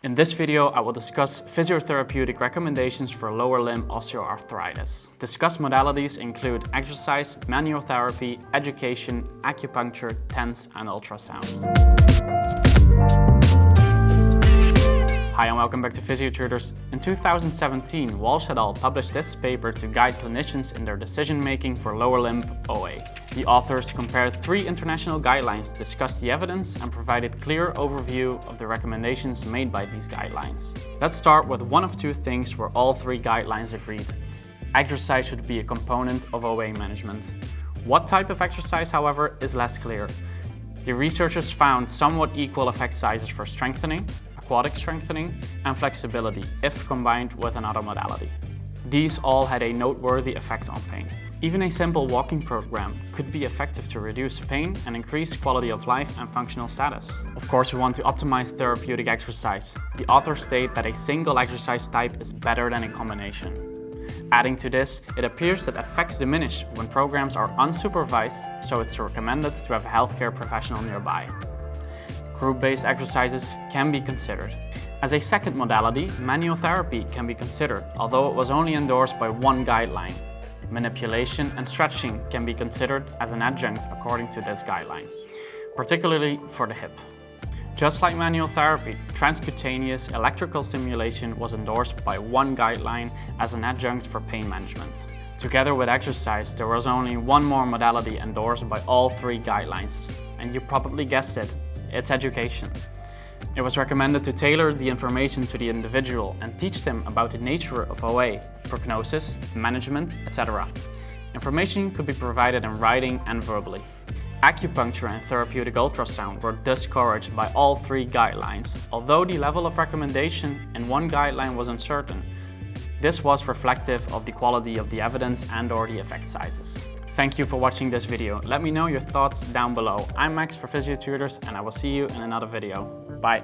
In this video, I will discuss physiotherapeutic recommendations for lower limb osteoarthritis. Discussed modalities include exercise, manual therapy, education, acupuncture, TENS, and ultrasound. Hi and welcome back to Physiotutors. In 2017, Walsh et al. Published this paper to guide clinicians in their decision-making for lower limb OA. The authors compared 3 international guidelines, discussed the evidence, and provided clear overview of the recommendations made by these guidelines. Let's start with one of 2 things where all 3 guidelines agreed. Exercise should be a component of OA management. What type of exercise, however, is less clear. The researchers found somewhat equal effect sizes for strengthening, aquatic strengthening, and flexibility if combined with another modality. These all had a noteworthy effect on pain. Even a simple walking program could be effective to reduce pain and increase quality of life and functional status. Of course, we want to optimize therapeutic exercise. The authors state that a single exercise type is better than a combination. Adding to this, it appears that effects diminish when programs are unsupervised, so it's recommended to have a healthcare professional nearby. Group-based exercises can be considered. As a second modality, manual therapy can be considered, although it was only endorsed by one guideline. Manipulation and stretching can be considered as an adjunct according to this guideline, particularly for the hip. Just like manual therapy, transcutaneous electrical stimulation was endorsed by one guideline as an adjunct for pain management. Together with exercise, there was only one more modality endorsed by all 3 guidelines, and you probably guessed it, it's education. It was recommended to tailor the information to the individual and teach them about the nature of OA, prognosis, management, etc. Information could be provided in writing and verbally. Acupuncture and therapeutic ultrasound were discouraged by all 3 guidelines, although the level of recommendation in one guideline was uncertain. This was reflective of the quality of the evidence and/or the effect sizes. Thank you for watching this video. Let me know your thoughts down below. I'm Max for Physiotutors and I will see you in another video. Bye.